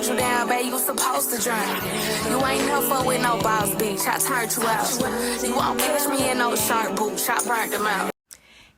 you down, babe, you supposed to drink. You ain't never fuck with no boss bitch, I turned you out. You won't catch me in no shark boots, I burnt them out.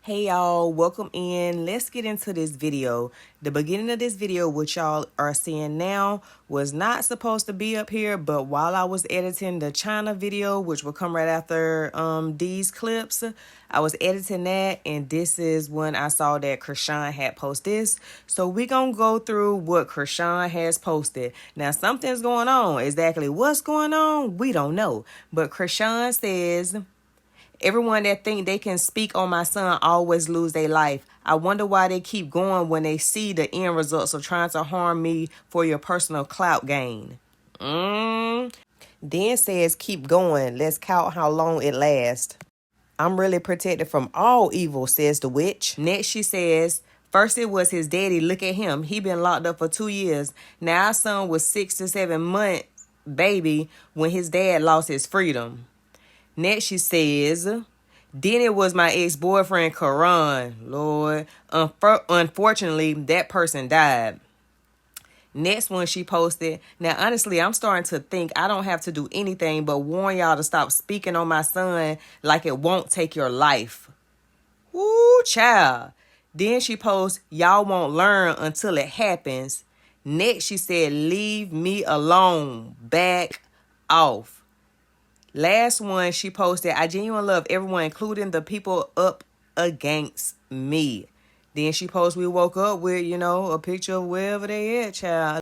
Hey y'all, welcome in. Let's get into this video. The beginning of this video, what y'all are seeing now, was not supposed to be up here, but while I was editing the Chyna video, which will come right after these clips, I was editing that, and this is when I saw that Chyna had posted this. So we're gonna go through what Chyna has posted. Now something's going on. Exactly what's going on, we don't know. But Chyna says, everyone that think they can speak on my son always lose their life. I wonder why they keep going when they see the end results of trying to harm me for your personal clout gain. Then says, keep going. Let's count how long it lasts. I'm really protected from all evil, says the witch. Next she says, first it was his daddy. Look at him. He been locked up for 2 years. Now our son was 6 to 7 months baby when his dad lost his freedom. Next she says, then it was my ex-boyfriend, Karan. Lord, unfortunately, that person died. Next one she posted, now honestly, I'm starting to think I don't have to do anything but warn y'all to stop speaking on my son like it won't take your life. Woo, child. Then she posts, y'all won't learn until it happens. Next she said, leave me alone. Back off. Last one she posted, I genuinely love everyone, including the people up against me. Then she posted, we woke up with, a picture of wherever they at, child.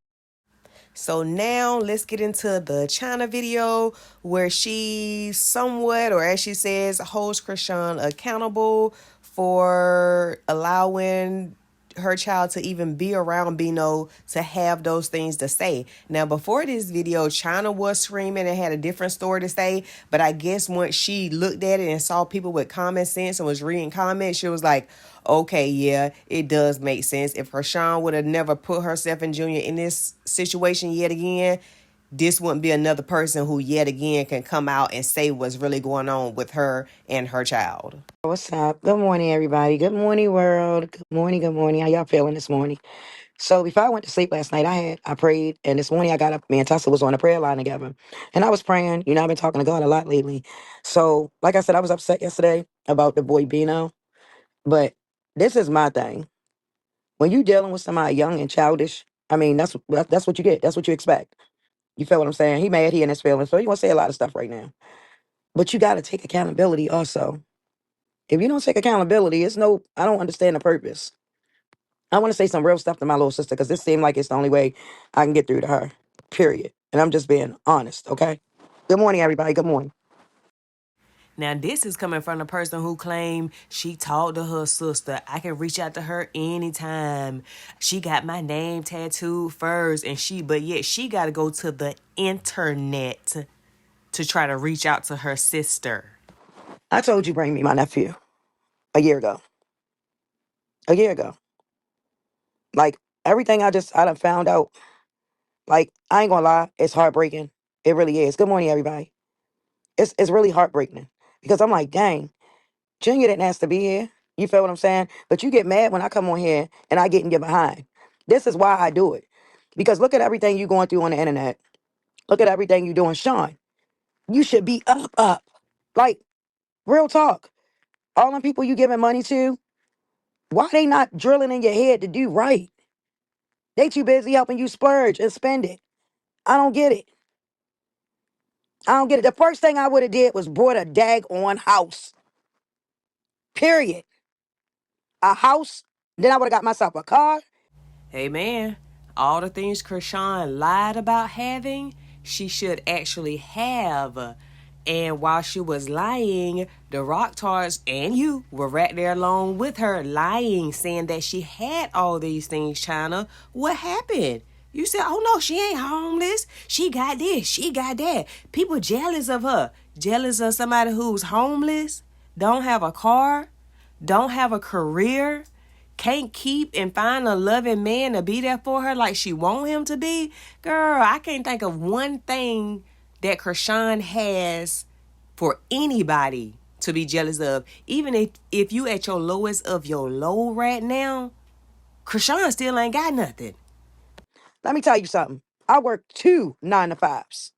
So now let's get into the Chyna video where she somewhat, or as she says, holds Chyna accountable for allowing her child to even be around Bino to have those things to say. Now, before this video, Chyna was screaming and had a different story to say, but I guess once she looked at it and saw people with common sense and was reading comments, she was like, okay, yeah, it does make sense. If Chyna would have never put herself and Junior in this situation yet again, this wouldn't be another person who yet again can come out and say what's really going on with her and her child. What's up? Good morning, everybody. Good morning, world. Good morning. Good morning. How y'all feeling this morning? So before I went to sleep last night, I prayed, and this morning I got up. Me and Tessa was on a prayer line together, and I was praying. I've been talking to God a lot lately. So, like I said, I was upset yesterday about the boy Bino, but this is my thing. When you dealing with somebody young and childish, I mean, that's what you get. That's what you expect. You feel what I'm saying? He mad, he in his feelings, so you want to say a lot of stuff right now. But you got to take accountability also. If you don't take accountability, I don't understand the purpose. I want to say some real stuff to my little sister because this seemed like it's the only way I can get through to her, period. And I'm just being honest, okay? Good morning, everybody. Good morning. Now, this is coming from the person who claimed she talked to her sister. I can reach out to her anytime. She got my name tattooed first, but yet she got to go to the internet to try to reach out to her sister. I told you bring me my nephew a year ago. A year ago. Like, everything I done found out, like, I ain't gonna lie, it's heartbreaking. It really is. Good morning, everybody. It's really heartbreaking because I'm like, dang, Junior didn't ask to be here. You feel what I'm saying? But you get mad when I come on here and I get in your behind. This is why I do it. Because look at everything you're going through on the internet. Look at everything you're doing. Sean, you should be up. Like, real talk. All them people you giving money to, why they not drilling in your head to do right? They too busy helping you splurge and spend it. I don't get it. I don't get it. The first thing I would have did was bought a daggone house. Period. A house. Then I would have got myself a car. Hey, man, all the things Chyna lied about having, she should actually have. And while she was lying, the Rocktards and you were right there along with her lying, saying that she had all these things, Chyna. What happened? You said, oh no, she ain't homeless. She got this, she got that. People jealous of her. Jealous of somebody who's homeless, don't have a car, don't have a career, can't keep and find a loving man to be there for her like she want him to be. Girl, I can't think of one thing that Chyna has for anybody to be jealous of. Even if you at your lowest of your low right now, Chyna still ain't got nothing. Let me tell you something. I work 2 9 to 5s.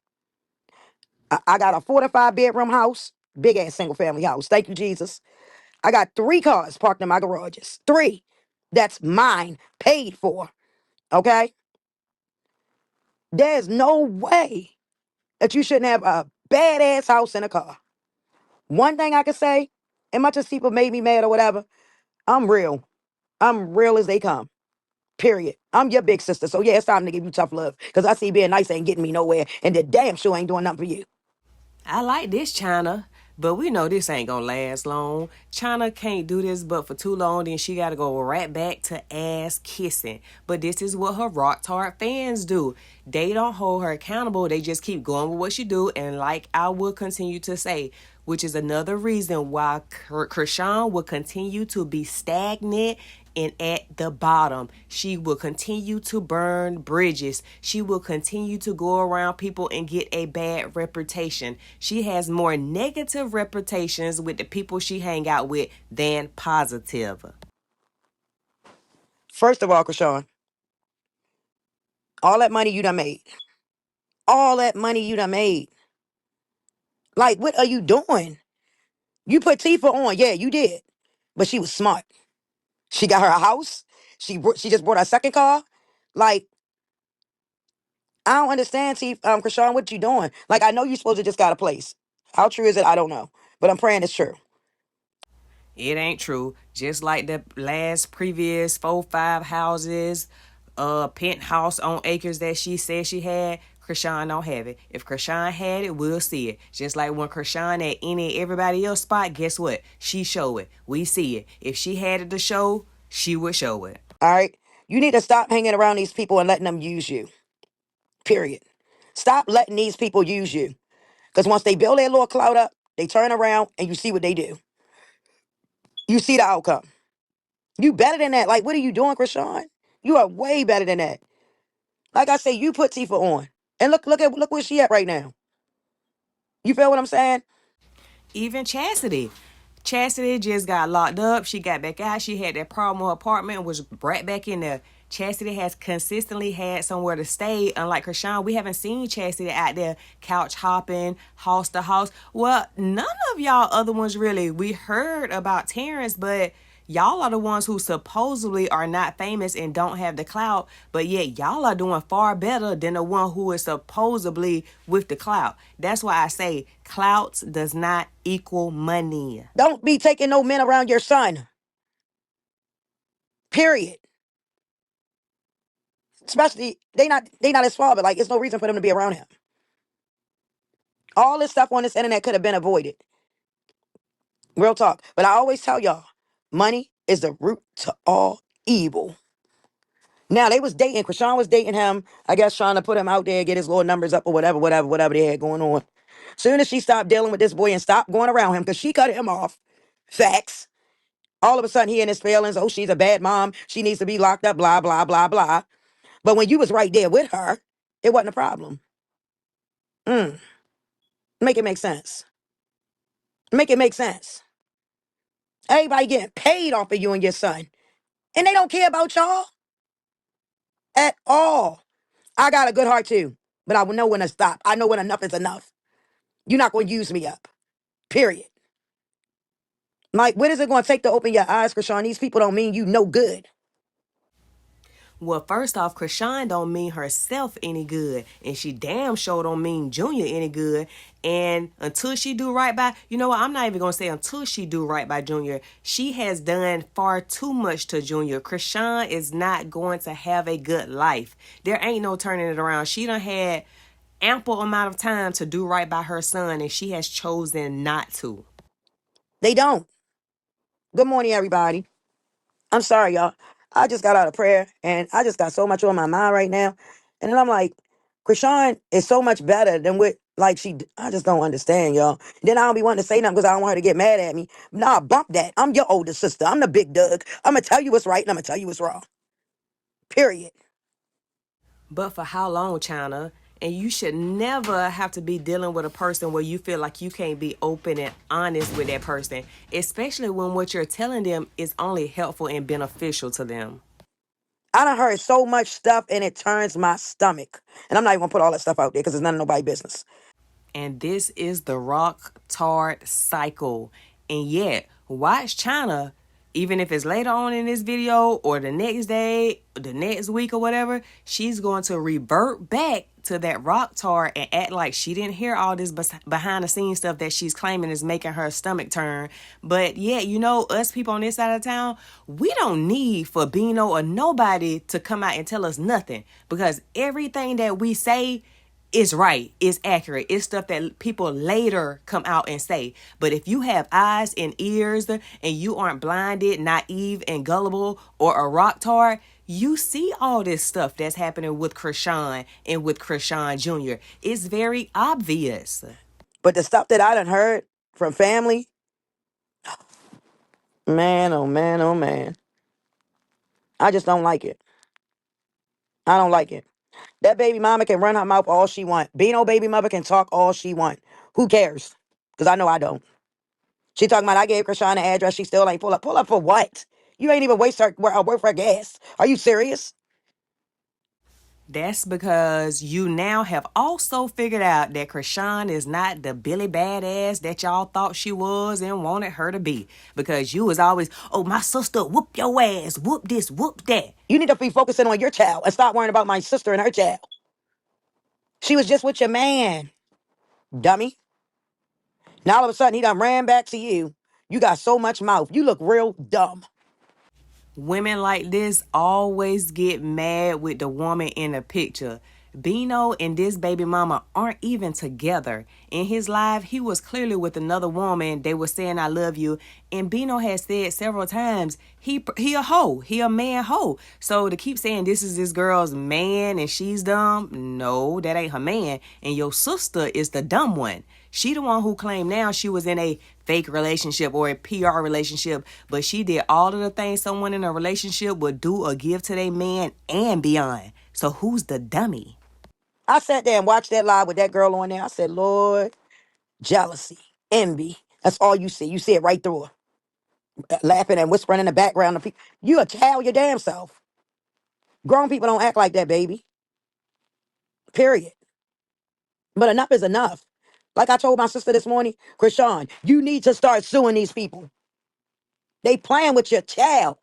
I got a 4 to 5 bedroom house, big ass single family house. Thank you, Jesus. I got 3 cars parked in my garages. 3. That's mine, paid for. Okay? There's no way that you shouldn't have a badass house and a car. One thing I can say, as much as people made me mad or whatever, I'm real. I'm real as they come. Period. I'm your big sister. So yeah, it's time to give you tough love. Because I see being nice ain't getting me nowhere. And the damn sure ain't doing nothing for you. I like this, Chyna, but we know this ain't gonna last long. Chyna can't do this but for too long, then she gotta go right back to ass kissing. But this is what her rock tart fans do. They don't hold her accountable, they just keep going with what she do, and like I will continue to say, which is another reason why Chrisean will continue to be stagnant and at the bottom. She will continue to burn bridges. She will continue to go around people and get a bad reputation. She has more negative reputations with the people she hang out with than positive. First of all, Chrisean, all that money you done made. All that money you done made. Like, what are you doing? You put Tifa on. Yeah, you did. But she was smart. She got her a house. She just bought her second car. Like, I don't understand, Chrisean, what you doing? Like, I know you supposed to just got a place. How true is it? I don't know. But I'm praying it's true. It ain't true. Just like the last previous 4-5 houses, penthouse on acres that she said she had, Chrisean don't have it. If Chrisean had it, we'll see it. Just like when Chrisean at any everybody else spot, guess what? She show it. We see it. If she had it to show, she would show it. All right? You need to stop hanging around these people and letting them use you. Period. Stop letting these people use you. Because once they build their little clout up, they turn around and you see what they do. You see the outcome. You better than that. Like, what are you doing, Chrisean? You are way better than that. Like I say, you put Tifa on. And look where she at right now. You feel what I'm saying? Even Chastity. Chastity just got locked up. She got back out. She had that problem with her apartment, was right back in there. Chastity has consistently had somewhere to stay. Unlike Chrisean, we haven't seen Chastity out there couch hopping, house to house. Well, none of y'all other ones really. We heard about Terrence, but y'all are the ones who supposedly are not famous and don't have the clout, but yet y'all are doing far better than the one who is supposedly with the clout. That's why I say clout does not equal money. Don't be taking no men around your son. Period. Especially, they not his father. Like, it's no reason for them to be around him. All this stuff on this internet could have been avoided. Real talk. But I always tell y'all, money is the root to all evil. Now, they was dating. Chrisean was dating him, I guess trying to put him out there, get his little numbers up or whatever they had going on. Soon as she stopped dealing with this boy and stopped going around him because she cut him off. Facts. All of a sudden, he in his feelings. Oh, she's a bad mom. She needs to be locked up, blah, blah, blah, blah. But when you was right there with her, it wasn't a problem. Make it make sense. Make it make sense. Everybody getting paid off of you and your son. And they don't care about y'all at all. I got a good heart too. But I will know when to stop. I know when enough is enough. You're not going to use me up. Period. Like, what is it going to take to open your eyes, Chrisean? These people don't mean you no good. Well, first off, Chrisean don't mean herself any good, and she damn sure don't mean Junior any good. And until she do right by, you know what, I'm not even gonna say until she do right by Junior. She has done far too much to Junior. Chrisean is not going to have a good life. There ain't no turning it around. She done had ample amount of time to do right by her son, and she has chosen not to. They don't. Good morning, everybody. I'm sorry, y'all. I just got out of prayer and I just got so much on my mind right now. And then I'm like, Chrisean is so much better than what, like, I just don't understand, y'all. Then I don't be wanting to say nothing because I don't want her to get mad at me. Nah, bump that. I'm your older sister. I'm the big Doug. I'm going to tell you what's right and I'm going to tell you what's wrong. Period. But for how long, Chyna? And you should never have to be dealing with a person where you feel like you can't be open and honest with that person, especially when what you're telling them is only helpful and beneficial to them. I done heard so much stuff and it turns my stomach. And I'm not even gonna put all that stuff out there because it's none of nobody's business. And this is the rock tart cycle. And yet, watch Chyna, even if it's later on in this video or the next day, the next week or whatever, she's going to revert back to that rock tart and act like she didn't hear all this behind the scenes stuff that she's claiming is making her stomach turn. But yeah, you know, us people on this side of town, we don't need for Bino or nobody to come out and tell us nothing, because everything that we say is right, is accurate, it's stuff that people later come out and say. But if you have eyes and ears and you aren't blinded, naive, and gullible, or a rock tart, you see all this stuff that's happening with Krishan and with Krishan Jr. It's very obvious. But the stuff that I done heard from family, man, oh man, oh man. I just don't like it. I don't like it. That baby mama can run her mouth all she want. Bino baby mother can talk all she want. Who cares? Because I know I don't. She talking about I gave Krishan the address. She still ain't pull up. Pull up for what? You ain't even waste her worth her gas. Are you serious? That's because you now have also figured out that Krishan is not the Billy badass that y'all thought she was and wanted her to be. Because you was always, oh, my sister, whoop your ass, whoop this, whoop that. You need to be focusing on your child and stop worrying about my sister and her child. She was just with your man, dummy. Now all of a sudden he done ran back to you. You got so much mouth. You look real dumb. Women like this always get mad with the woman in the picture. Bino and this baby mama aren't even together. In his life, he was clearly with another woman. They were saying I love you. And Bino has said several times, he a hoe. He a man hoe. So to keep saying this is this girl's man and she's dumb, no, that ain't her man. And your sister is the dumb one. She the one who claimed now she was in a fake relationship or a PR relationship, but she did all of the things someone in a relationship would do or give to their man and beyond. So who's the dummy? I sat there and watched that live with that girl on there. I said, Lord, jealousy, envy. That's all you see. You see it right through her. Laughing and whispering in the background of people. You a child your damn self. Grown people don't act like that, baby. Period. But enough is enough. Like I told my sister this morning, Krishan, you need to start suing these people. They playing with your child.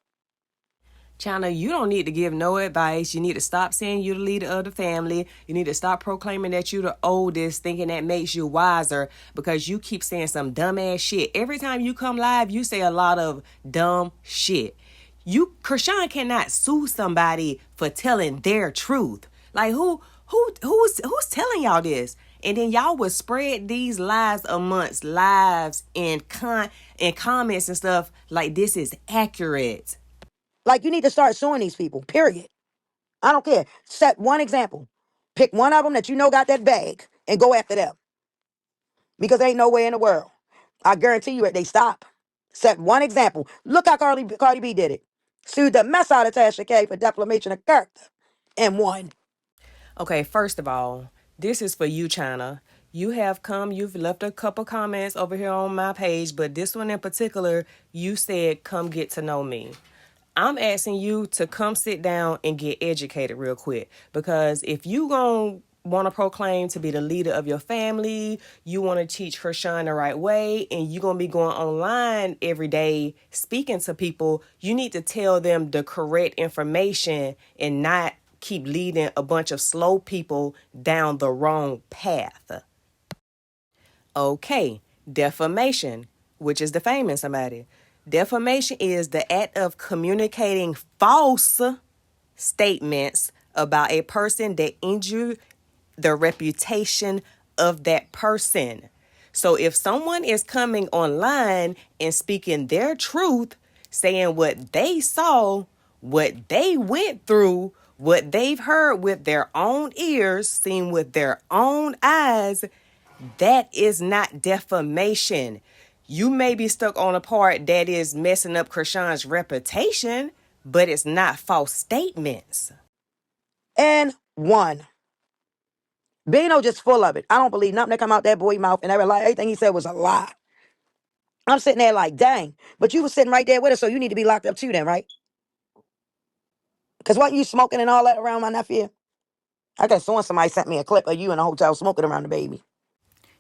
Chyna, you don't need to give no advice. You need to stop saying you're the leader of the family. You need to stop proclaiming that you're the oldest, thinking that makes you wiser, because you keep saying some dumbass shit. Every time you come live, you say a lot of dumb shit. Krishan cannot sue somebody for telling their truth. Like who's telling y'all this? And then y'all would spread these lies amongst lives and comments and stuff like this is accurate. Like you need to start suing these people. Period. I don't care. Set one example. Pick one of them that you know got that bag and go after them. Because there ain't no way in the world. I guarantee you they stop. Set one example. Look how Cardi B did it. Sued the mess out of Tasha K for defamation of character and won. Okay, first of all, this is for you, Chyna. You've left a couple comments over here on my page, but this one in particular, you said, come get to know me. I'm asking you to come sit down and get educated real quick, because if you gon' want to proclaim to be the leader of your family, you want to teach Krishan the right way, and you're going to be going online every day speaking to people, you need to tell them the correct information and not keep leading a bunch of slow people down the wrong path. Okay, defamation, which is defaming somebody. Defamation is the act of communicating false statements about a person that injure the reputation of that person. So if someone is coming online and speaking their truth, saying what they saw, what they went through, what they've heard with their own ears, seen with their own eyes, that is not defamation. You may be stuck on a part that is messing up Krishan's reputation, but it's not false statements. And won. Bino just full of it. I don't believe nothing that come out that boy's mouth, and everything he said was a lie. I'm sitting there like, dang. But you was sitting right there with us, so you need to be locked up too then, right? Because wasn't you smoking and all that around my nephew? I guess somebody sent me a clip of you in a hotel smoking around the baby.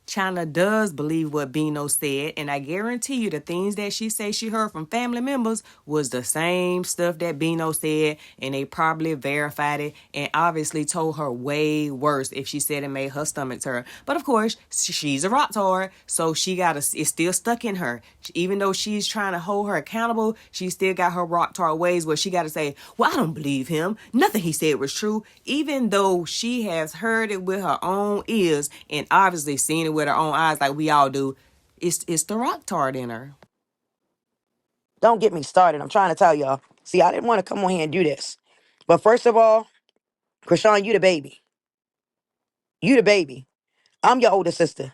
Chyna does believe what Bino said, and I guarantee you the things that she says she heard from family members was the same stuff that Bino said, and they probably verified it and obviously told her way worse if she said it made her stomach turn. But of course, she's a rock hard, so it's still stuck in her. Even though she's trying to hold her accountable, she still got her rock hard ways where she got to say, well, I don't believe him. Nothing he said was true, even though she has heard it with her own ears and obviously seen it with her own eyes like we all do. It's the rock tart in her. Don't get me started. I'm trying to tell y'all. See, I didn't want to come on here and do this. But first of all, Krishan, you the baby. You the baby. I'm your older sister.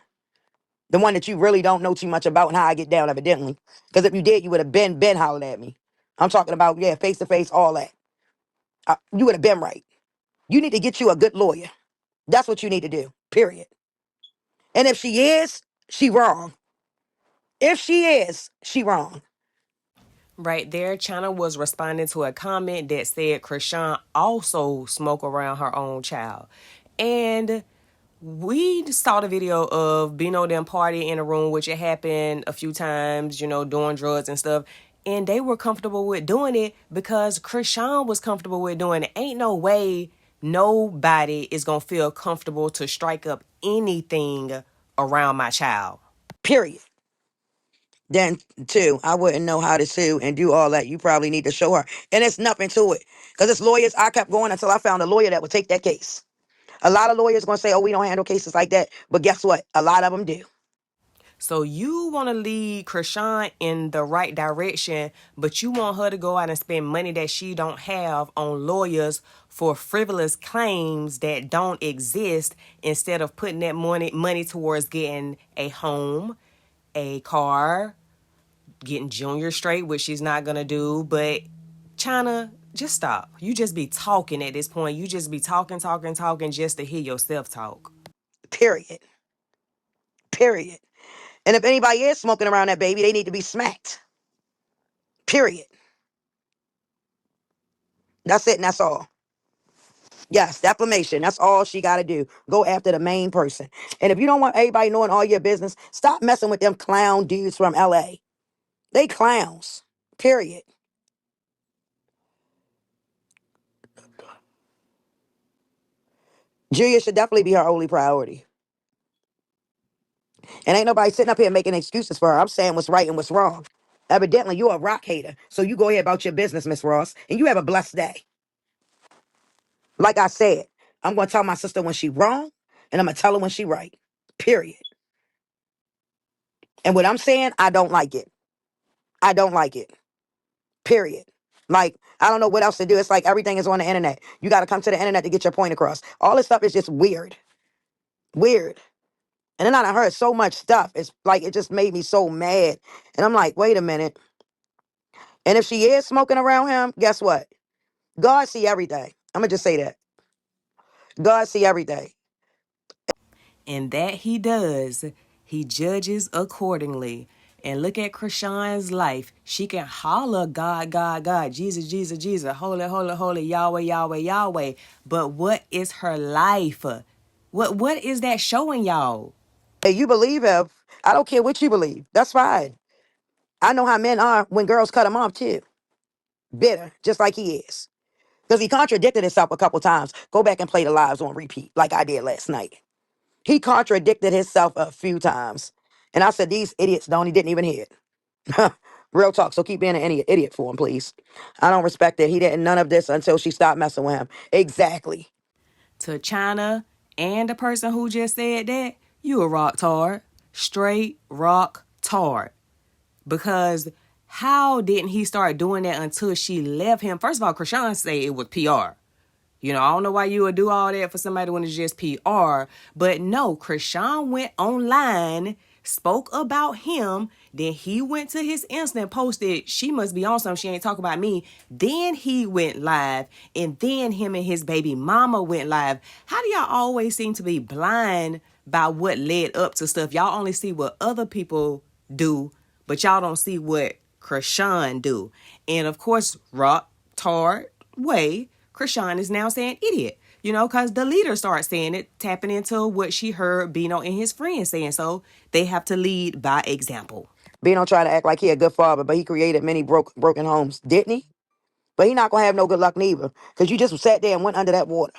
The one that you really don't know too much about and how I get down, evidently. Because if you did, you would have been hollering at me. I'm talking about, yeah, face to face, all that. You would have been right. You need to get you a good lawyer. That's what you need to do, period. And if she is, she wrong. If she is, she wrong. Right there, Chyna was responding to a comment that said Krishan also smoke around her own child. And we saw the video of Bino them party in a room, which it happened a few times, doing drugs and stuff. And they were comfortable with doing it because Krishan was comfortable with doing it. Ain't no way nobody is going to feel comfortable to strike up anything around my child. Period. Then, too, I wouldn't know how to sue and do all that. You probably need to show her. And it's nothing to it. Because it's lawyers. I kept going until I found a lawyer that would take that case. A lot of lawyers going to say, oh, we don't handle cases like that. But guess what? A lot of them do. So you want to lead Krishan in the right direction, but you want her to go out and spend money that she don't have on lawyers for frivolous claims that don't exist instead of putting that money towards getting a home, a car, getting Junior straight, which she's not going to do. But Chyna, just stop. You just be talking at this point. You just be talking just to hear yourself talk. Period. Period. And if anybody is smoking around that baby, they need to be smacked. Period. That's it and that's all. Yes, defamation. That's all she got to do. Go after the main person. And if you don't want everybody knowing all your business, stop messing with them clown dudes from LA. They clowns. Period. Julia should definitely be her only priority. And ain't nobody sitting up here making excuses for her. I'm saying what's right and what's wrong. Evidently, you're a rock hater. So you go ahead about your business, Miss Ross, and you have a blessed day. Like I said, I'm going to tell my sister when she wrong, and I'm going to tell her when she right. Period. And what I'm saying, I don't like it. I don't like it. Period. Like, I don't know what else to do. It's like everything is on the internet. You got to come to the internet to get your point across. All this stuff is just weird. Weird. And then I done heard so much stuff. It's like, it just made me so mad. And I'm like, wait a minute. And if she is smoking around him, guess what? God see everything. I'm going to just say that. God see everything. And that he does. He judges accordingly. And look at Krishan's life. She can holler God, God, God, Jesus, Jesus, Jesus, holy, holy, holy, Yahweh, Yahweh, Yahweh. But what is her life? What is that showing y'all? Hey, you believe him. I don't care what you believe. That's fine. I know how men are when girls cut him off too. Bitter, just like he is. Because he contradicted himself a couple times. Go back and play the lives on repeat like I did last night. He contradicted himself a few times. And I said, these idiots don't. He didn't even hear it. Real talk. So keep being an idiot for him, please. I don't respect it. He didn't none of this until she stopped messing with him. Exactly. To Chyna and the person who just said that, you a rock tard. Straight rock tard. Because how didn't he start doing that until she left him? First of all, Krishan said it was PR. I don't know why you would do all that for somebody when it's just PR. But no, Krishan went online, spoke about him. Then he went to his Insta and posted, she must be on something. She ain't talking about me. Then he went live. And then him and his baby mama went live. How do y'all always seem to be blind by what led up to stuff? Y'all only see what other people do, but y'all don't see what Krishan do. And of course, Rock Tard Way Krishan is now saying idiot. Because the leader starts saying it, tapping into what she heard Bino and his friends saying. So they have to lead by example. Bino trying to act like he a good father, but he created many broken homes, didn't he? But he not going to have no good luck neither, because you just sat there and went under that water.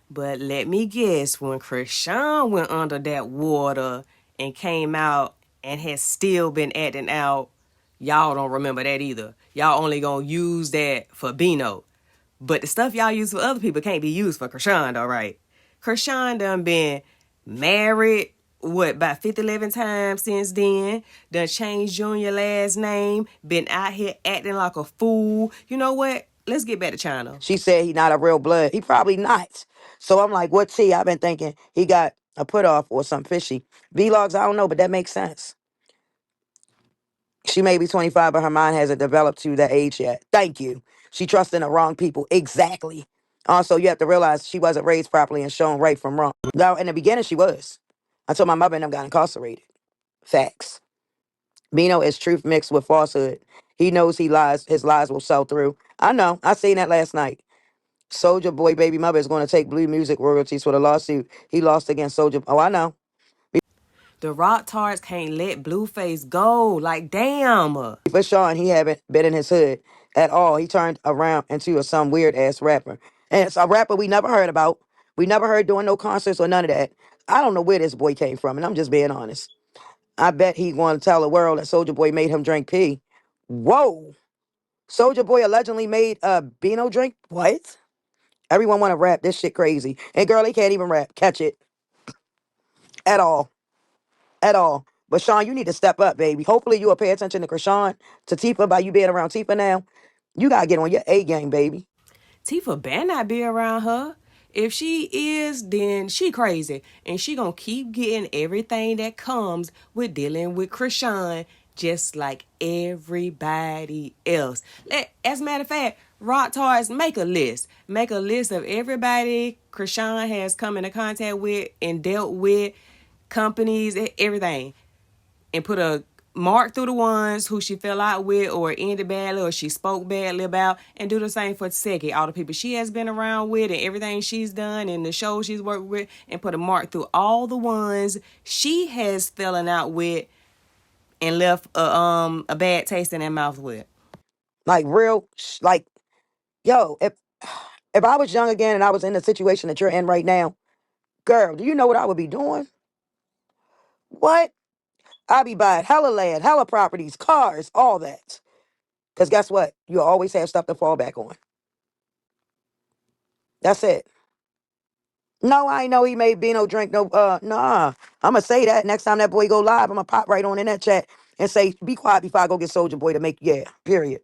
But let me guess, when Krishan went under that water and came out and has still been acting out, y'all don't remember that either. Y'all only gonna use that for Bino. But the stuff y'all use for other people can't be used for Krishan, though, right? Krishan done been married, about 50, 11 times since then. Done changed Junior last name. Been out here acting like a fool. You know what? Let's get back to Chyna. She said he not a real blood. He probably not. So I'm like, what's he? I've been thinking he got a put off or something fishy. Vlogs, I don't know, but that makes sense. She may be 25, but her mind hasn't developed to that age yet. Thank you. She trusting the wrong people. Exactly. Also, you have to realize she wasn't raised properly and shown right from wrong. Now, in the beginning, she was. Until my mother and them got incarcerated. Facts. Bino is truth mixed with falsehood. He knows he lies. His lies will sell through. I know. I seen that last night. Soldier Boy baby mother is going to take blue music royalties for the lawsuit he lost against Soldier. Oh, I know. The Rock Tards can't let Blueface go. Like, damn. For Sean, he haven't been in his hood at all. He turned around into some weird ass rapper. And it's a rapper we never heard about. We never heard doing no concerts or none of that. I don't know where this boy came from, and I'm just being honest. I bet he going to tell the world that Soldier Boy made him drink pee. Whoa. Soldier Boy allegedly made Bino drink? What? Everyone want to rap. This shit crazy. And girl, he can't even rap. Catch it. At all. At all. But Sean, you need to step up, baby. Hopefully you will pay attention to Krishan, to Tifa, by you being around Tifa now. You got to get on your A game, baby. Tifa better not be around her. If she is, then she crazy. And she gonna keep getting everything that comes with dealing with Krishan, just like everybody else. As a matter of fact, Rock Tards, make a list. Make a list of everybody Krishan has come into contact with and dealt with, companies, everything. And put a mark through the ones who she fell out with or ended badly or she spoke badly about, and do the same for Seki. All the people she has been around with and everything she's done and the shows she's worked with, and put a mark through all the ones she has fallen out with and left a bad taste in their mouth with. Like real, like, yo, if I was young again and I was in the situation that you're in right now, girl, do you know what I would be doing? What? I'd be buying hella land, hella properties, cars, all that. Because guess what? You always have stuff to fall back on. That's it. No, I ain't know he made Bino drink no, nah. I'm going to say that next time that boy go live. I'm going to pop right on in that chat and say, be quiet before I go get Soldier Boy to make, yeah, period.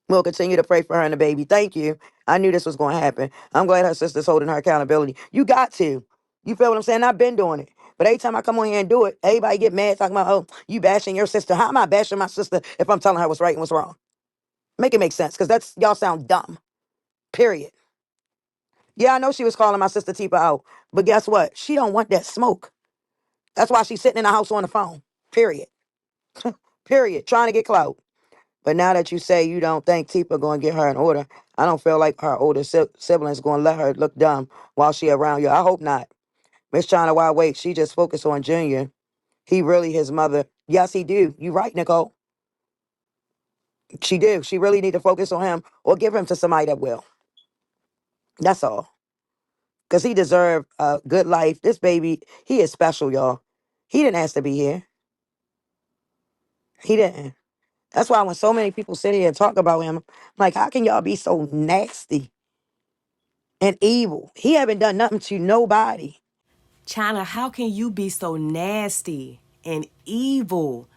We'll continue to pray for her and the baby. Thank you. I knew this was going to happen. I'm glad her sister's holding her accountability. You got to. You feel what I'm saying? I've been doing it. But every time I come on here and do it, everybody get mad talking about, oh, you bashing your sister. How am I bashing my sister if I'm telling her what's right and what's wrong? Make it make sense, because that's, y'all sound dumb. Period. Yeah, I know she was calling my sister Tifa out, but guess what? She don't want that smoke. That's why she's sitting in the house on the phone. Period. Period. Trying to get clout. But now that you say you don't think Tifa going to get her in order, I don't feel like her older siblings going to let her look dumb while she around you. I hope not. Miss China, why wait? She just focused on Junior. He really his mother. Yes, he do. You right, Nicole. She do. She really need to focus on him or give him to somebody that will. That's all. Because he deserved a good life. This baby, he is special, y'all. He didn't ask to be here. He didn't. That's why when so many people sit here and talk about him, I'm like, how can y'all be so nasty and evil? He haven't done nothing to nobody. Chyna, how can you be so nasty and evil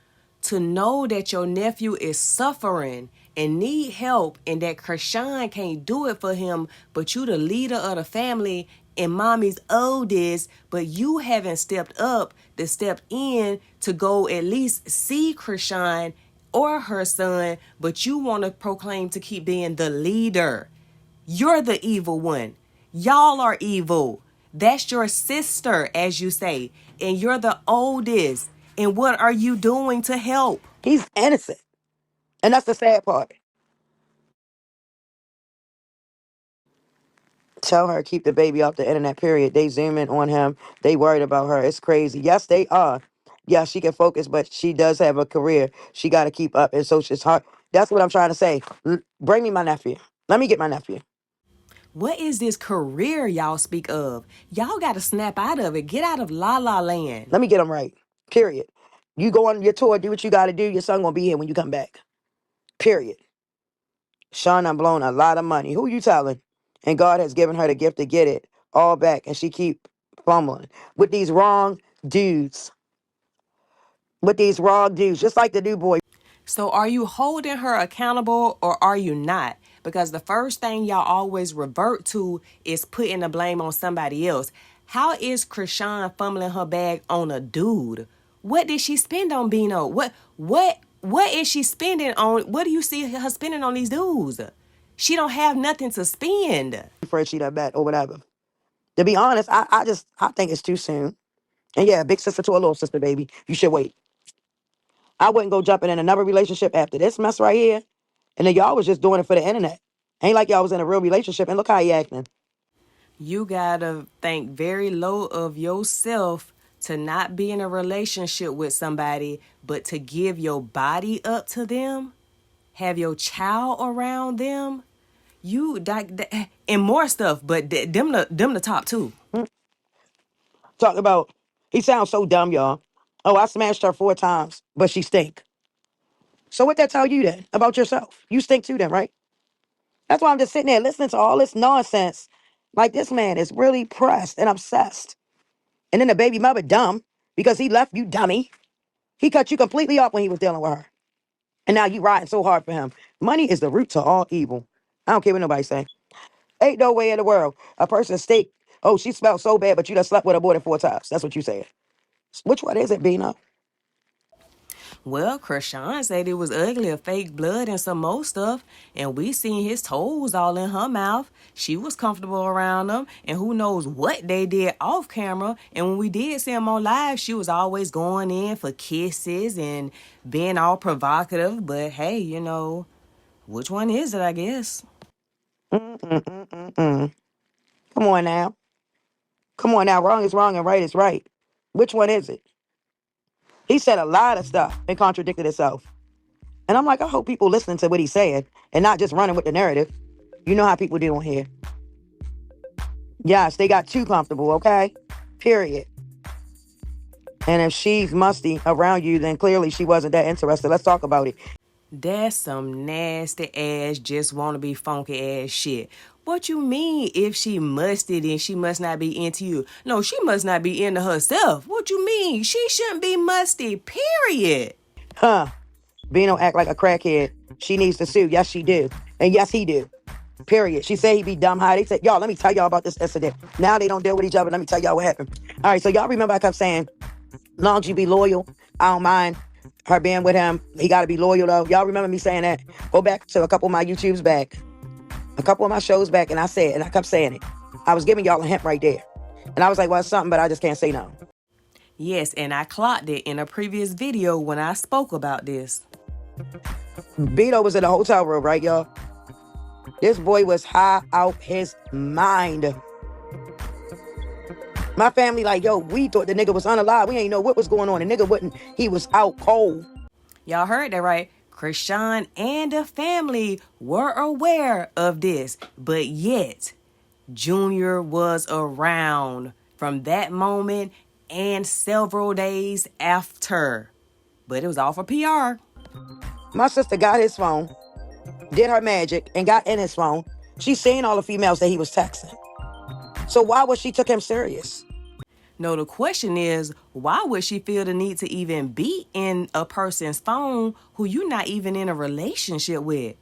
to know that your nephew is suffering and need help, and that Krishan can't do it for him, but you the leader of the family and mommy's oldest, but you haven't stepped up to step in to go at least see Krishan or her son, but you want to proclaim to keep being the leader. You're the evil one. Y'all are evil. That's your sister, as you say, and you're the oldest. And what are you doing to help? He's innocent. And that's the sad part. Tell her keep the baby off the internet, period. They zooming on him. They worried about her. It's crazy. Yes, they are. Yeah, she can focus, but she does have a career. She got to keep up. And so it's hard. That's what I'm trying to say. Bring me my nephew. Let me get my nephew. What is this career y'all speak of? Y'all got to snap out of it. Get out of La La Land. Let me get him right. Period. You go on your tour, do what you got to do. Your son going to be here when you come back. Period. Sean, I'm blowing a lot of money. Who you telling? And God has given her the gift to get it all back. And she keep fumbling with these wrong dudes. With these wrong dudes. Just like the new boy. So are you holding her accountable or are you not? Because the first thing y'all always revert to is putting the blame on somebody else. How is Krishan fumbling her bag on a dude? What did she spend on Bino? What is she spending on? What do you see her spending on these dudes? She don't have nothing to spend. Spreadsheet, I bet, or whatever. To be honest, I think it's too soon. And yeah, big sister to a little sister, baby. You should wait. I wouldn't go jumping in another relationship after this mess right here. And then y'all was just doing it for the internet. Ain't like y'all was in a real relationship. And look how he acting. You gotta think very low of yourself to not be in a relationship with somebody, but to give your body up to them, have your child around them. And more stuff, but them the top two. Talk about, he sounds so dumb, y'all. Oh, I smashed her 4 times, but she stink. So what that tell you then about yourself? You stink too then, right? That's why I'm just sitting there listening to all this nonsense. Like this man is really pressed and obsessed. And then the baby mother dumb because he left you dummy. He cut you completely off when he was dealing with her. And now you riding so hard for him. Money is the root to all evil. I don't care what nobody say. Ain't no way in the world a person steak. Oh, she smelled so bad, but you done slept with her more than 4 times. That's what you said. Which one is it, Bino? Well, Krishan said it was ugly, a fake blood and some more stuff, and we seen his toes all in her mouth. She was comfortable around them, and who knows what they did off camera. And when we did see him on live, she was always going in for kisses and being all provocative. But hey, which one is it, I guess? Mm-mm-mm-mm-mm. Come on now. Come on now. Wrong is wrong and right is right. Which one is it? He said a lot of stuff and contradicted himself. And I'm like, I hope people listening to what he said and not just running with the narrative. You know how people do on here. Yes, they got too comfortable, okay? Period. And if she's musty around you, then clearly she wasn't that interested. Let's talk about it. That's some nasty ass, just want to be funky ass shit. What you mean if she musty, then she must not be into you? No, she must not be into herself. What you mean? She shouldn't be musty, period. Huh. Bino act like a crackhead. She needs to sue. Yes, she do. And yes, he do. Period. She said he be dumb high. They said, y'all, let me tell y'all about this incident. Now they don't deal with each other. Let me tell y'all what happened. All right, so y'all remember I kept saying, long as you be loyal, I don't mind her being with him. He got to be loyal, though. Y'all remember me saying that? Go back to a couple of my YouTubes back, a couple of my shows back, and I said, and I kept saying it. I was giving y'all a hint right there. And I was like, well, it's something, but I just can't say no. Yes, and I clocked it in a previous video when I spoke about this. Beto was in a hotel room, right, y'all? This boy was high out his mind. My family like, yo, we thought the nigga was unalive. We ain't know what was going on. The nigga wasn't, he was out cold. Y'all heard that right? Krishan and the family were aware of this, but yet Junior was around from that moment and several days after. But it was all for PR. My sister got his phone, did her magic, and got in his phone. She seen all the females that he was texting. So why would she took him serious? No, the question is, why would she feel the need to even be in a person's phone who you're not even in a relationship with?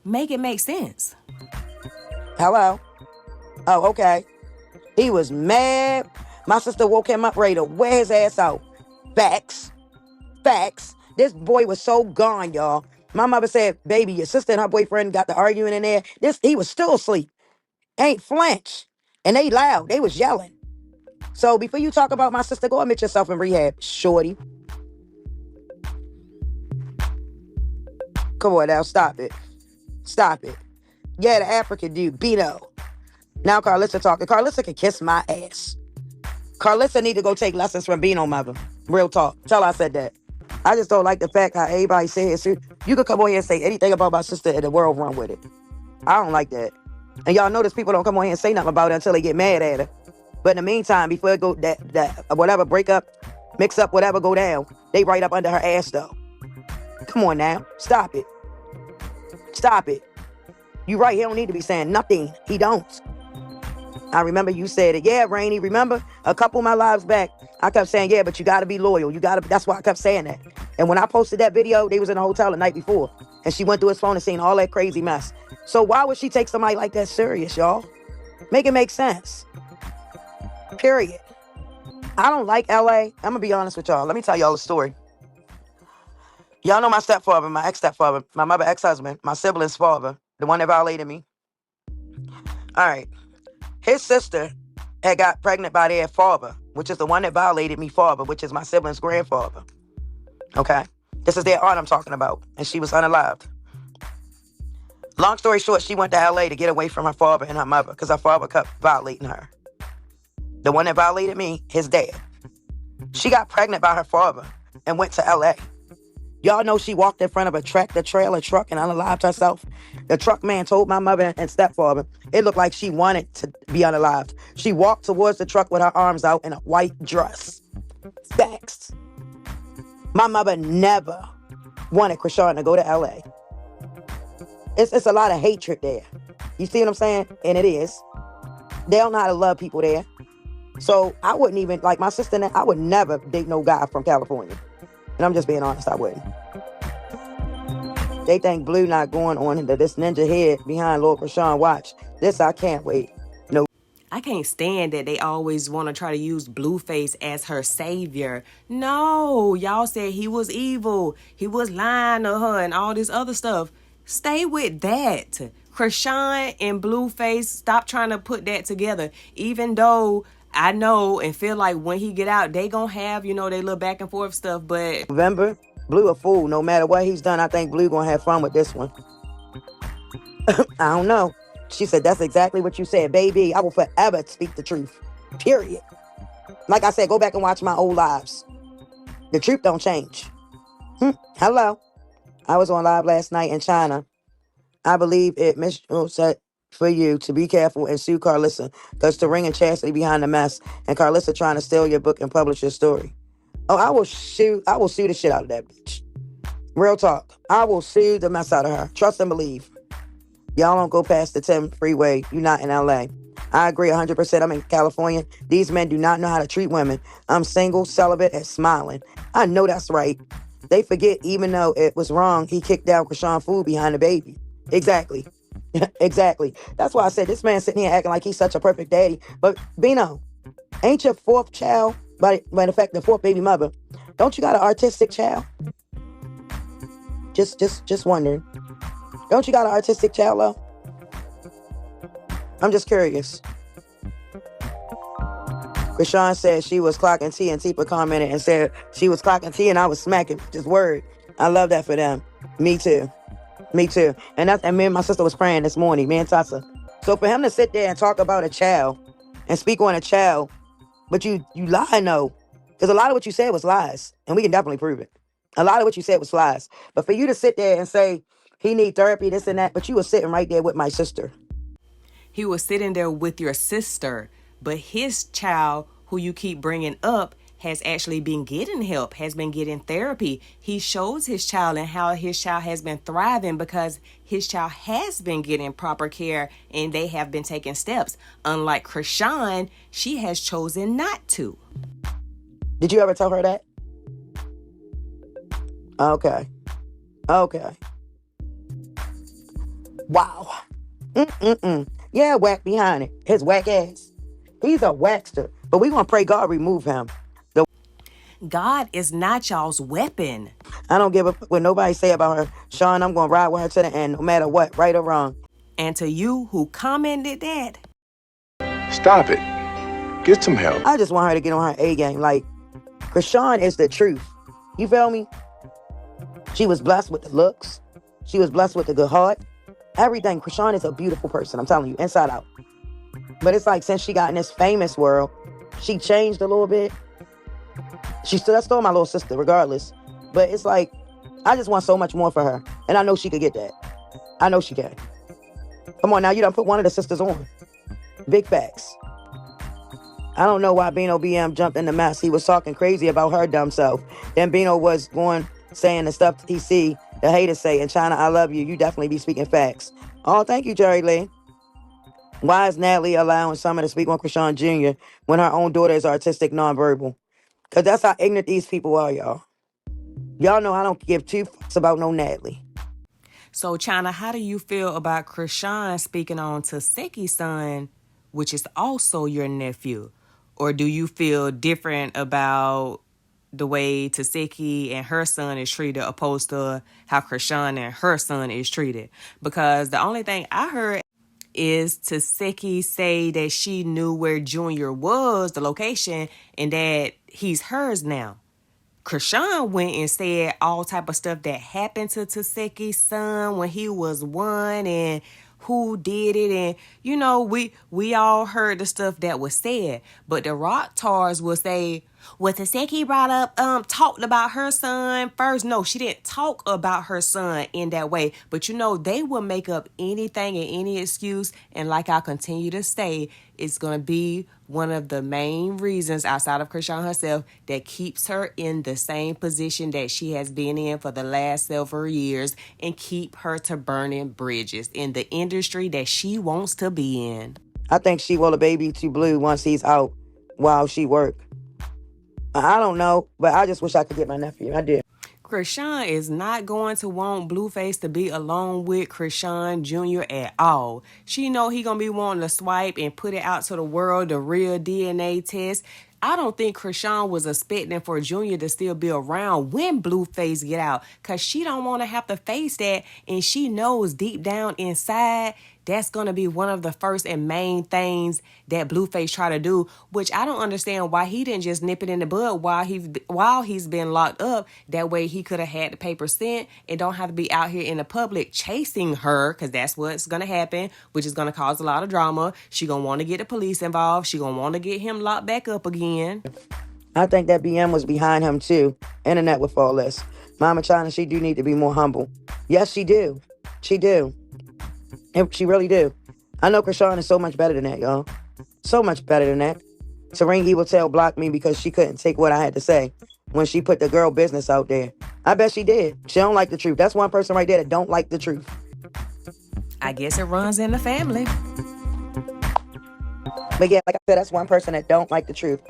Make it make sense. Hello? Oh, okay. He was mad. My sister woke him up ready to wear his ass out. Facts. Facts. This boy was so gone, y'all. My mother said, baby, your sister and her boyfriend got to arguing in there. He was still asleep. Ain't flinch. And they loud. They was yelling. So before you talk about my sister, go admit yourself in rehab, shorty. Come on now, stop it. Stop it. Yeah, the African dude, Beto. Now Carlissa talking. Carlissa can kiss my ass. Carlissa need to go take lessons from Beano mother. Real talk. Tell her I said that. I just don't like the fact how everybody says you could come on here and say anything about my sister and the world run with it. I don't like that. And y'all notice people don't come on here and say nothing about it until they get mad at her. But in the meantime, before it go that whatever break up, mix up, whatever go down, they right up under her ass though. Come on now. Stop it. Stop it. You right, he don't need to be saying nothing. He don't. I remember you said it. Yeah, Rainey, remember a couple of my lives back, I kept saying, yeah, but you got to be loyal. That's why I kept saying that. And when I posted that video, they was in a hotel the night before. And she went through his phone and seen all that crazy mess. So why would she take somebody like that serious, y'all? Make it make sense. Period. I don't like LA. I'm going to be honest with y'all. Let me tell y'all a story. Y'all know my stepfather, my ex-stepfather, my mother ex-husband, my sibling's father, the one that violated me. All right. His sister had got pregnant by their father, which is the one that violated me father, which is my sibling's grandfather. Okay? This is their aunt I'm talking about, and she was unalived. Long story short, she went to LA to get away from her father and her mother because her father kept violating her. The one that violated me, his dad. She got pregnant by her father and went to LA. Y'all know she walked in front of a tractor-trailer truck and unalived herself. The truck man told my mother and stepfather it looked like she wanted to be unalived. She walked towards the truck with her arms out in a white dress. Facts. My mother never wanted Krishan to go to LA. It's a lot of hatred there. You see what I'm saying? And it is. They don't know how to love people there. So I wouldn't even, like my sister and I would never date no guy from California. And I'm just being honest, I wouldn't. They think Blue not going on into this ninja head behind Lord Krishan watch. This I can't wait. No. I can't stand that they always want to try to use Blueface as her savior. No, y'all said he was evil. He was lying to her and all this other stuff. Stay with that. Krishan and Blueface, stop trying to put that together. Even though I know and feel like when he get out, they gonna have, they little back and forth stuff, but... November, Blue a fool. No matter what he's done, I think Blue gonna have fun with this one. I don't know. She said, that's exactly what you said. Baby, I will forever speak the truth. Period. Like I said, go back and watch my old lives. The truth don't change. Hello. I was on live last night in Chyna. I believe it said for you to be careful and sue Carlissa because to ring and chastity behind the mess and Carlissa trying to steal your book and publish your story. Oh, I will sue the shit out of that bitch. Real talk. I will sue the mess out of her. Trust and believe. Y'all don't go past the 10 freeway. You're not in LA. I agree 100%. I'm in California. These men do not know how to treat women. I'm single, celibate, and smiling. I know that's right. They forget even though it was wrong, he kicked down Krishan food behind the baby. Exactly. Exactly. That's why I said this man sitting here acting like he's such a perfect daddy. But Bino, ain't your fourth child, by the fact the fourth baby mother, don't you got an artistic child? Just wondering. Don't you got an artistic child, though? I'm just curious. Krishan said she was clocking tea and Tipa commented and said she was clocking tea and I was smacking. Just word. I love that for them. Me too. Me too. And me and my sister was praying this morning, me and Tassa. So for him to sit there and talk about a child and speak on a child, but you lie, no. Because a lot of what you said was lies. And we can definitely prove it. A lot of what you said was lies. But for you to sit there and say he need therapy, this and that, but you were sitting right there with my sister. He was sitting there with your sister, but his child, who you keep bringing up, has actually been getting help, has been getting therapy. He shows his child and how his child has been thriving because his child has been getting proper care and they have been taking steps. Unlike Krishan, she has chosen not to. Did you ever tell her that? Okay. Wow. Yeah, whack behind it. His whack ass. He's a wackster. But we gonna pray God remove him. God is not y'all's weapon. I don't give a fuck what nobody say about her. Sean, I'm gonna ride with her to the end, no matter what, right or wrong. And to you who commented that, stop it. Get some help. I just want her to get on her A game. Like, Krishan is the truth. You feel me? She was blessed with the looks. She was blessed with the good heart. Everything. Krishan is a beautiful person. I'm telling you, inside out. But it's like since she got in this famous world, she changed a little bit. That's still my little sister, regardless. But it's like, I just want so much more for her. And I know she could get that. I know she can. Come on now, you done put one of the sisters on. Big facts. I don't know why Bino BM jumped in the mess. He was talking crazy about her dumb self. Then Bino was going, saying the stuff he see, the haters say, and Chyna, I love you. You definitely be speaking facts. Oh, thank you, Jerry Lee. Why is Natalie allowing someone to speak on Krishan Jr. when her own daughter is artistic nonverbal? Because that's how ignorant these people are, y'all. Y'all know I don't give two fucks about no Natalie. So, Chyna, how do you feel about Krishan speaking on Taseki's son, which is also your nephew? Or do you feel different about the way Taseki and her son is treated opposed to how Krishan and her son is treated? Because the only thing I heard is Taseki say that she knew where Junior was, the location, and that he's hers now. Krishan went and said all type of stuff that happened to Taseki's son when he was 1 and who did it. And, you know, we all heard the stuff that was said. But the Rock Tars will say, well, Taseki brought up, talked about her son first. No, she didn't talk about her son in that way. But, you know, they will make up anything and any excuse. And like I continue to say, it's going to be one of the main reasons outside of Krishan herself that keeps her in the same position that she has been in for the last several years and keep her to burning bridges in the industry that she wants to be in. I think she will a baby to Blue once he's out while she work. I don't know, but I just wish I could get my nephew. I did. Krishan is not going to want Blueface to be alone with Krishan Jr. at all. She know he gonna be wanting to swipe and put it out to the world, the real DNA test. I don't think Krishan was expecting for Junior to still be around when Blueface get out, because she don't want to have to face that, and she knows deep down inside that's going to be one of the first and main things that Blueface try to do, which I don't understand why he didn't just nip it in the bud while he's been locked up. That way he could have had the paper sent and don't have to be out here in the public chasing her, because that's what's going to happen, which is going to cause a lot of drama. She going to want to get the police involved. She going to want to get him locked back up again. I think that BM was behind him too. Internet with all this. Mama Chyna, she do need to be more humble. Yes, she do. She do. And she really do. I know Krishan is so much better than that, y'all. So much better than that. Saringi will tell block me because she couldn't take what I had to say when she put the girl business out there. I bet she did. She don't like the truth. That's one person right there that don't like the truth. I guess it runs in the family. But yeah, like I said, that's one person that don't like the truth.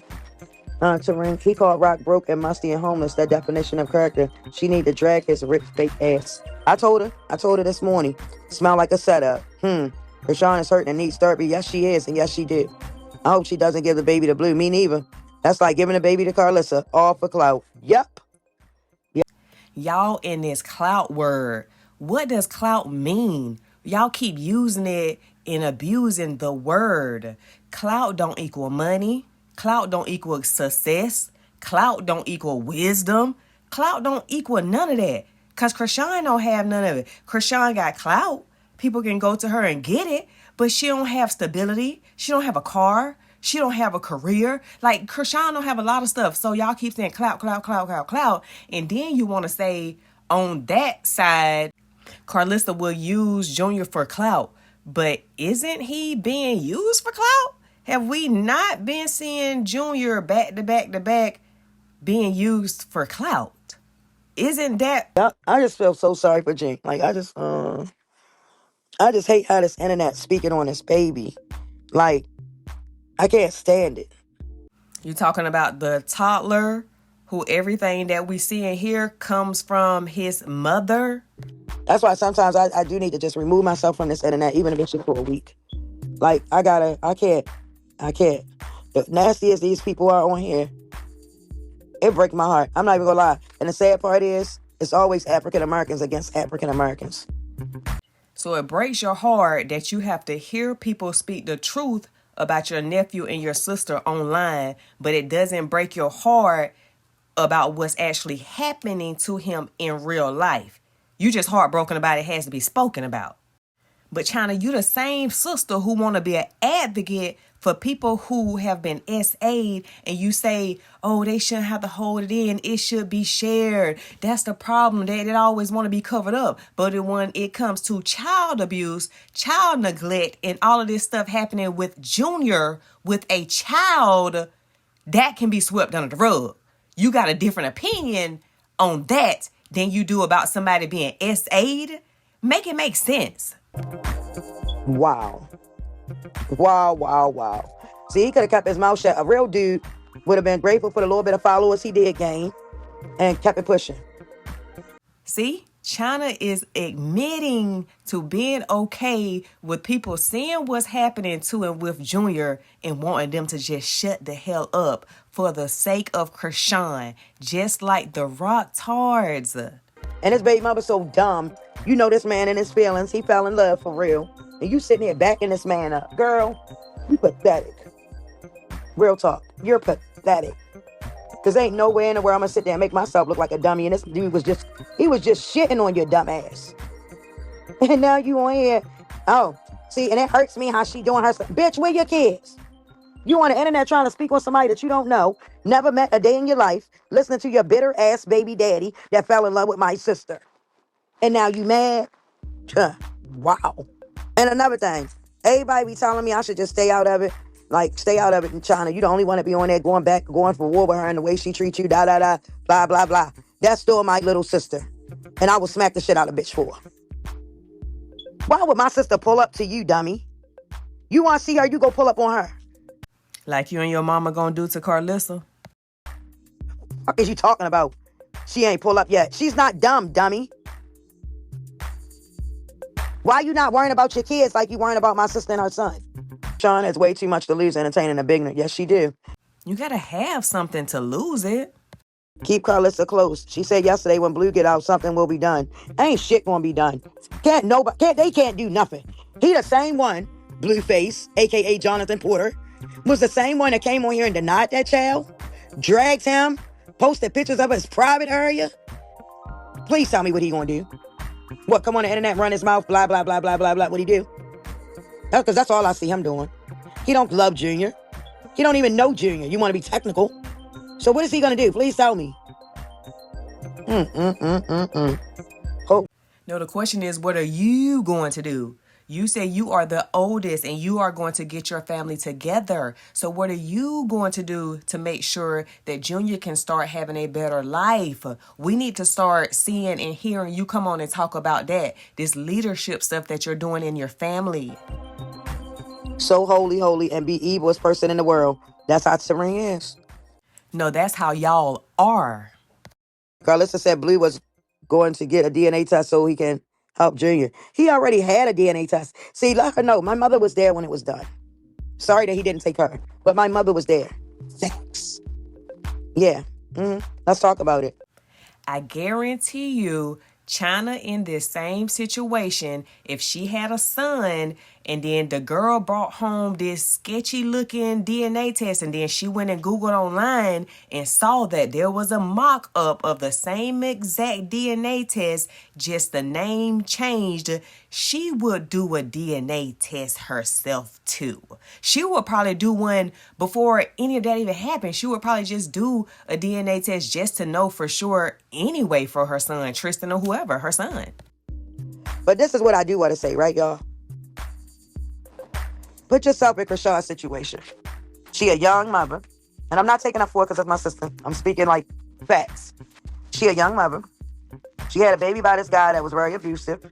Taring, he called Rock broke and musty and homeless. That definition of character. She need to drag his rich fake ass. I told her this morning. Smell like a setup. Krishan is hurting and needs therapy. Yes, she is, and yes, she did. I hope she doesn't give the baby to Blue. Me neither. That's like giving the baby to Carlissa. All for clout. Yep. Y'all in this clout word. What does clout mean? Y'all keep using it and abusing the word. Clout don't equal money. Clout don't equal success. Clout don't equal wisdom. Clout don't equal none of that. Because Krishan don't have none of it. Krishan got clout. People can go to her and get it. But she don't have stability. She don't have a car. She don't have a career. Like, Krishan don't have a lot of stuff. So y'all keep saying clout, clout, clout, clout, clout. And then you want to say on that side, Carlissa will use Junior for clout. But isn't he being used for clout? Have we not been seeing Junior back to back to back being used for clout? Isn't that... I just feel so sorry for Jing. Like, I just hate how this internet speaking on this baby. Like, I can't stand it. You talking about the toddler who everything that we see and hear comes from his mother? That's why sometimes I do need to just remove myself from this internet, even if it's just for a week. Like, I can't. The nastiest these people are on here, it breaks my heart. I'm not even gonna lie. And the sad part is, it's always African Americans against African Americans. So it breaks your heart that you have to hear people speak the truth about your nephew and your sister online, but it doesn't break your heart about what's actually happening to him in real life. You just heartbroken about it has to be spoken about. But Chyna, you the same sister who want to be an advocate for people who have been SA'd, and you say, oh, they shouldn't have to hold it in. It should be shared. That's the problem. They always want to be covered up. But when it comes to child abuse, child neglect, and all of this stuff happening with Junior, with a child, that can be swept under the rug. You got a different opinion on that than you do about somebody being SA'd. Make it make sense. Wow. Wow, wow, wow. See, he could have kept his mouth shut. A real dude would have been grateful for the little bit of followers he did gain and kept it pushing. See, Chyna is admitting to being okay with people seeing what's happening to and with Junior and wanting them to just shut the hell up for the sake of Chrisean, just like the Rock Tards. And his baby mother's so dumb. You know this man and his feelings. He fell in love for real. And you sitting here backing this man up. Girl, you pathetic. Real talk. You're pathetic. Because ain't nowhere in the world I'm going to sit there and make myself look like a dummy. And this dude was just shitting on your dumb ass. And now you on here. Oh, see, and it hurts me how she doing her stuff. Bitch, where your kids? You on the internet trying to speak on somebody that you don't know, never met a day in your life, listening to your bitter ass baby daddy that fell in love with my sister. And now you mad? Wow. And another thing, everybody be telling me I should just stay out of it. Like, stay out of it in Chyna. You the only one to be on there going for war with her and the way she treats you, blah, blah, blah. That's still my little sister. And I will smack the shit out of bitch for her. Why would my sister pull up to you, dummy? You want to see her, you go pull up on her. Like you and your mama gonna do to Carlissa? What is you talking about? She ain't pull up yet. She's not dumb, dummy. Why you not worrying about your kids like you worrying about my sister and her son? Sean has way too much to lose entertaining a big nigga. Yes, she do. You gotta have something to lose it. Keep Carlissa close. She said yesterday when Blue get out, something will be done. Ain't shit gonna be done. They can't do nothing. He the same one, Blueface, aka Jonathan Porter, was the same one that came on here and denied that child, dragged him, posted pictures of his private area. Please tell me what he gonna do. What, come on the internet, run his mouth, blah, blah, blah, blah, blah, blah. What he do? Because that's all I see him doing. He don't love Junior. He don't even know Junior. You want to be technical. So what is he going to do? Please tell me. Oh. No, the question is, what are you going to do? You say you are the oldest and you are going to get your family together. So what are you going to do to make sure that Junior can start having a better life? We need to start seeing and hearing you come on and talk about that. This leadership stuff that you're doing in your family. So holy, and be evilest person in the world. That's how Serene is. No, that's how y'all are. Carlissa said Blue was going to get a DNA test so he can help Junior. He already had a DNA test. See, let her know. My mother was there when it was done. Sorry that he didn't take her, but my mother was there. Thanks. Yeah. Let's talk about it. I guarantee you, Chyna in this same situation, if she had a son and then the girl brought home this sketchy looking DNA test and then she went and Googled online and saw that there was a mock-up of the same exact DNA test, just the name changed, she would do a DNA test herself too. She would probably do one before any of that even happened. She would probably just do a DNA test just to know for sure anyway for her son, Tristan or whoever, her son. But this is what I do want to say, right, y'all? Put yourself in Chrisean's situation. She a young mother. And I'm not taking up for it because it's my sister. I'm speaking like facts. She a young mother. She had a baby by this guy that was very abusive.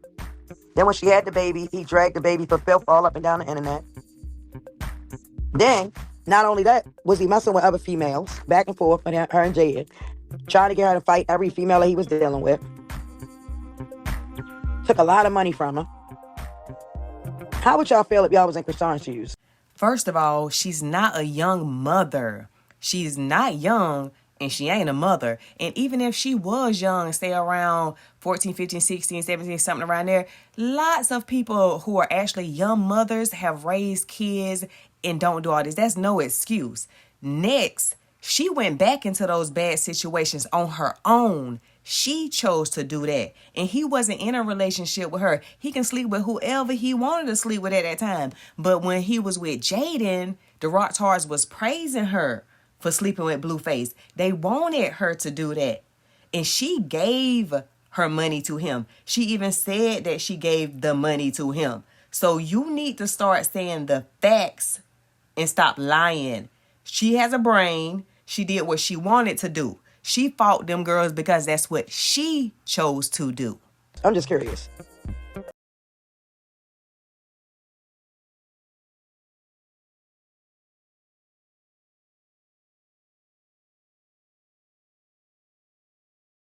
Then when she had the baby, he dragged the baby for filth all up and down the internet. Then, not only that, was he messing with other females, back and forth with her and Jade, trying to get her to fight every female that he was dealing with. Took a lot of money from her. How would y'all feel if y'all was in Chrisean's shoes? First of all, she's not a young mother. She's not young and she ain't a mother. And even if she was young, say around 14, 15, 16, 17, something around there, lots of people who are actually young mothers have raised kids and don't do all this. That's no excuse. Next, she went back into those bad situations on her own. She chose to do that. And he wasn't in a relationship with her. He can sleep with whoever he wanted to sleep with at that time. But when he was with Jaden, the Rocktards was praising her for sleeping with Blueface. They wanted her to do that. And she gave her money to him. She even said that she gave the money to him. So you need to start saying the facts and stop lying. She has a brain. She did what she wanted to do. She fought them girls because that's what she chose to do. I'm just curious.